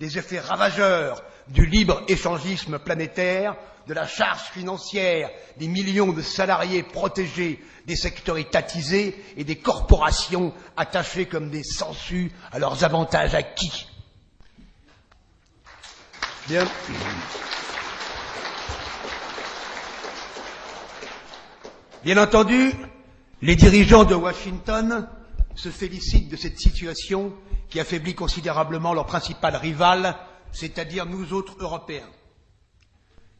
des effets ravageurs du libre-échangisme planétaire, de la charge financière des millions de salariés protégés des secteurs étatisés et des corporations attachées comme des sangsues à leurs avantages acquis. Bien. Bien entendu, les dirigeants de Washington se félicitent de cette situation qui affaiblit considérablement leur principal rival, c'est-à-dire nous autres Européens.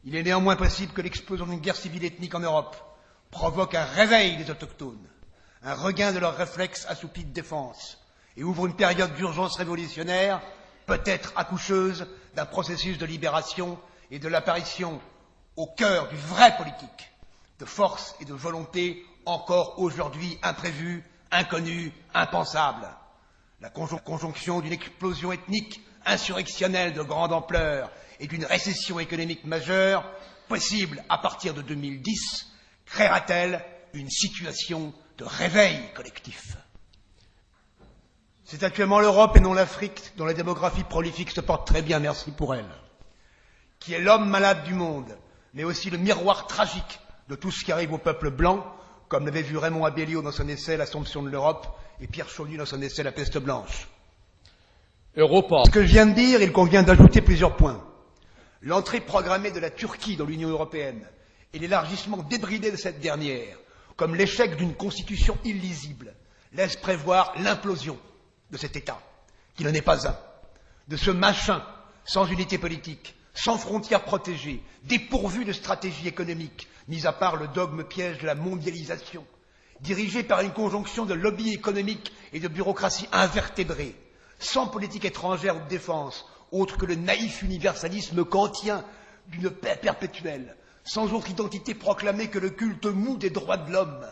Il est néanmoins possible que l'explosion d'une guerre civile ethnique en Europe provoque un réveil des autochtones, un regain de leurs réflexes assoupis de défense et ouvre une période d'urgence révolutionnaire, peut-être accoucheuse d'un processus de libération et de l'apparition au cœur du vrai politique, de force et de volonté encore aujourd'hui imprévues, inconnues, impensables. La conjonction d'une explosion ethnique insurrectionnelle de grande ampleur et d'une récession économique majeure, possible à partir de 2010, créera-t-elle une situation de réveil collectif? C'est actuellement l'Europe et non l'Afrique, dont la démographie prolifique se porte très bien, merci pour elle, qui est l'homme malade du monde, mais aussi le miroir tragique de tout ce qui arrive au peuple blanc, comme l'avait vu Raymond Abellio dans son essai L'Assomption de l'Europe et Pierre Chauny dans son essai La peste blanche. Europa. Ce que je viens de dire, il convient d'ajouter plusieurs points. L'entrée programmée de la Turquie dans l'Union européenne et l'élargissement débridé de cette dernière, comme l'échec d'une constitution illisible, laissent prévoir l'implosion de cet État, qui n'en est pas un, de ce machin sans unité politique, sans frontières protégées, dépourvu de stratégie économique, mis à part le dogme piège de la mondialisation, dirigé par une conjonction de lobbies économiques et de bureaucratie invertébrée, sans politique étrangère ou de défense, autre que le naïf universalisme kantien d'une paix perpétuelle, sans autre identité proclamée que le culte mou des droits de l'homme,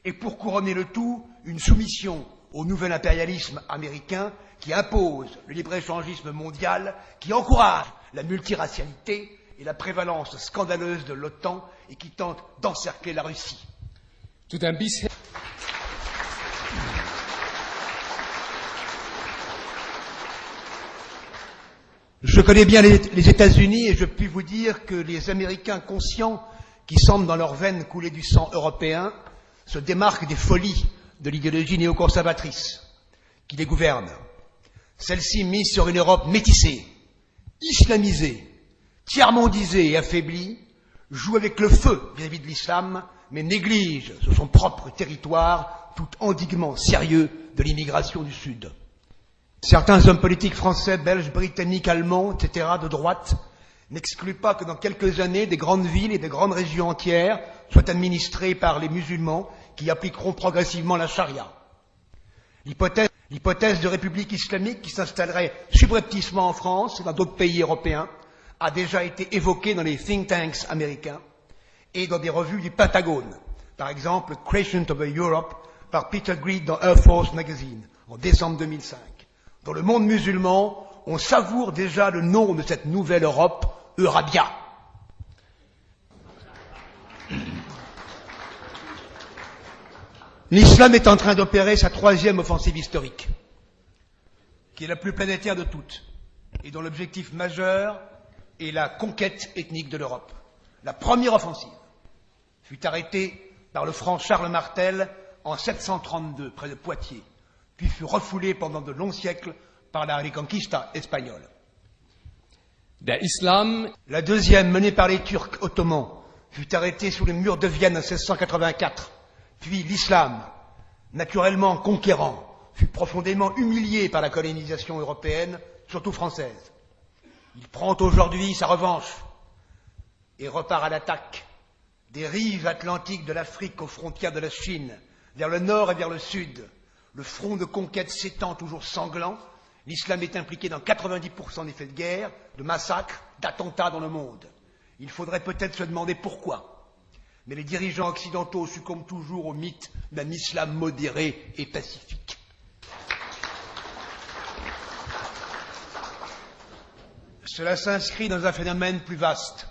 et pour couronner le tout, une soumission au nouvel impérialisme américain qui impose le libre-échangisme mondial, qui encourage la multiracialité et la prévalence scandaleuse de l'OTAN et qui tente d'encercler la Russie. Tout un bis. Je connais bien les États-Unis et je puis vous dire que les Américains conscients qui semblent dans leurs veines couler du sang européen se démarquent des folies de l'idéologie néoconservatrice qui les gouverne. Celle-ci mise sur une Europe métissée, islamisée, tiers-mondisée et affaiblie, joue avec le feu vis-à-vis de l'islam, mais néglige sur son propre territoire tout endiguement sérieux de l'immigration du Sud. Certains hommes politiques français, belges, britanniques, allemands, etc., de droite, n'excluent pas que dans quelques années, des grandes villes et des grandes régions entières soient administrées par les musulmans qui appliqueront progressivement la charia. L'hypothèse de république islamique qui s'installerait subrepticement en France et dans d'autres pays européens a déjà été évoquée dans les think tanks américains et dans des revues du Pentagone. Par exemple, Creation of a Europe par Peter Greed dans Air Force Magazine en décembre 2005. Dans le monde musulman, on savoure déjà le nom de cette nouvelle Europe, Eurabia. L'islam est en train d'opérer sa troisième offensive historique, qui est la plus planétaire de toutes, et dont l'objectif majeur est la conquête ethnique de l'Europe. La première offensive fut arrêtée par le franc Charles Martel en 732, près de Poitiers, puis fut refoulée pendant de longs siècles par la Reconquista espagnole. La deuxième, menée par les Turcs ottomans, fut arrêtée sous les murs de Vienne en 1684. Puis l'islam, naturellement conquérant, fut profondément humilié par la colonisation européenne, surtout française. Il prend aujourd'hui sa revanche et repart à l'attaque des rives atlantiques de l'Afrique aux frontières de la Chine, vers le nord et vers le sud. Le front de conquête s'étend toujours sanglant. L'islam est impliqué dans 90% des faits de guerre, de massacres, d'attentats dans le monde. Il faudrait peut-être se demander pourquoi. Mais les dirigeants occidentaux succombent toujours au mythe d'un islam modéré et pacifique. Cela s'inscrit dans un phénomène plus vaste.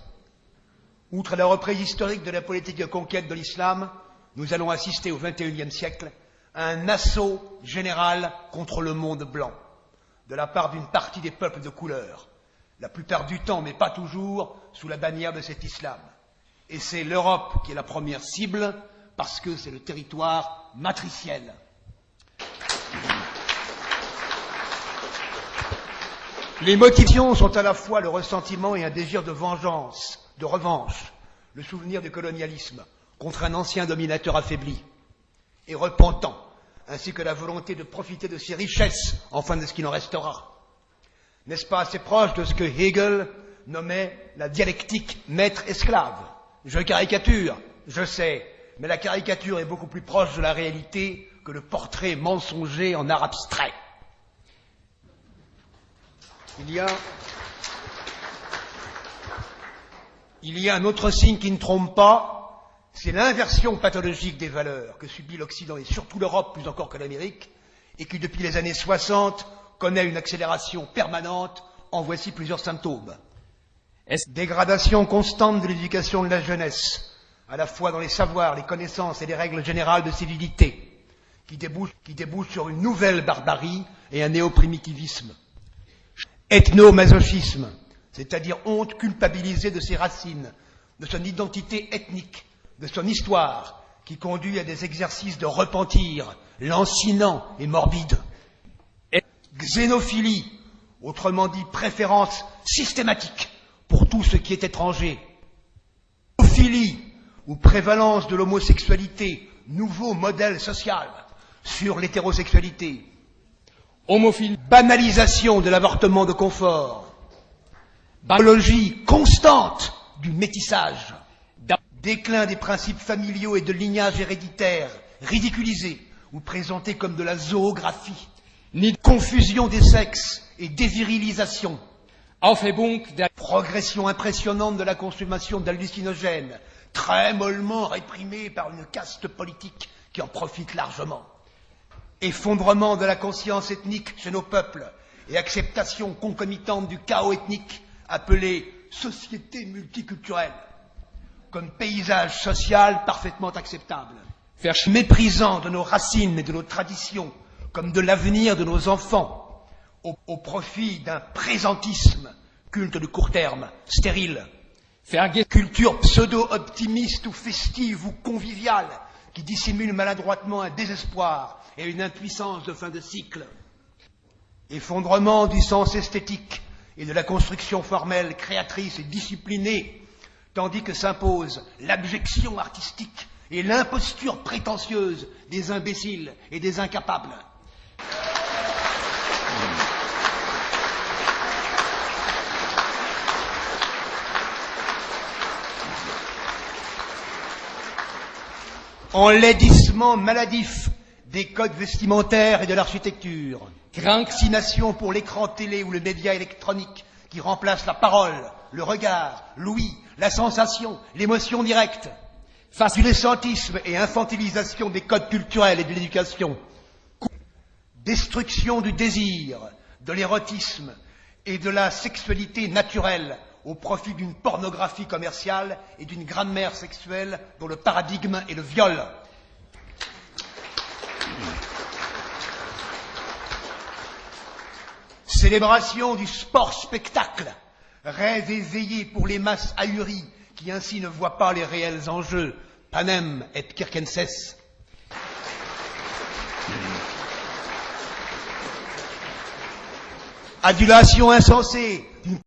Outre la reprise historique de la politique de conquête de l'islam, nous allons assister au XXIe siècle à un assaut général contre le monde blanc. de la part d'une partie des peuples de couleur, la plupart du temps, mais pas toujours, sous la bannière de cet islam. Et c'est l'Europe qui est la première cible, parce que c'est le territoire matriciel. Les motivations sont à la fois le ressentiment et un désir de vengeance, de revanche, le souvenir du colonialisme contre un ancien dominateur affaibli et repentant, ainsi que la volonté de profiter de ses richesses, enfin de ce qu'il en restera. N'est-ce pas assez proche de ce que Hegel nommait la dialectique maître-esclave? Je caricature, je sais, mais la caricature est beaucoup plus proche de la réalité que le portrait mensonger en art abstrait. Il y a un autre signe qui ne trompe pas, c'est l'inversion pathologique des valeurs que subit l'Occident et surtout l'Europe plus encore que l'Amérique, et qui depuis les années 60 connaît une accélération permanente. En voici plusieurs symptômes. Dégradation constante de l'éducation de la jeunesse, à la fois dans les savoirs, les connaissances et les règles générales de civilité, qui débouche sur une nouvelle barbarie et un néoprimitivisme. Ethnomasochisme, c'est-à-dire honte culpabilisée de ses racines, de son identité ethnique, de son histoire, qui conduit à des exercices de repentir lancinants et morbides. Xénophilie, autrement dit préférence systématique pour tout ce qui est étranger. Homophile, ou prévalence de l'homosexualité, nouveau modèle social sur l'hétérosexualité. Homophile. Banalisation de l'avortement de confort. Apologie constante du métissage. Déclin des principes familiaux et de lignage héréditaire, ridiculisés ou présentés comme de la zoographie. Confusion des sexes et dévirilisation. Aufhebung der Progression impressionnante de la consommation d'hallucinogènes, très mollement réprimée par une caste politique qui en profite largement. Effondrement de la conscience ethnique chez nos peuples et acceptation concomitante du chaos ethnique appelé société multiculturelle comme paysage social parfaitement acceptable, méprisant de nos racines et de nos traditions comme de l'avenir de nos enfants au profit d'un présentisme, culte de court terme, stérile, culture pseudo-optimiste ou festive ou conviviale qui dissimule maladroitement un désespoir et une impuissance de fin de cycle. Effondrement du sens esthétique et de la construction formelle, créatrice et disciplinée, tandis que s'impose l'abjection artistique et l'imposture prétentieuse des imbéciles et des incapables. Enlaidissement maladif des codes vestimentaires et de l'architecture. Vaccination pour l'écran télé ou le média électronique qui remplace la parole, le regard, l'ouïe, la sensation, l'émotion directe. Dilettantisme et infantilisation des codes culturels et de l'éducation. Destruction du désir, de l'érotisme et de la sexualité naturelle au profit d'une pornographie commerciale et d'une grammaire sexuelle dont le paradigme est le viol. Célébration du sport-spectacle, rêve éveillé pour les masses ahuries qui ainsi ne voient pas les réels enjeux, panem et circenses. Adulation insensée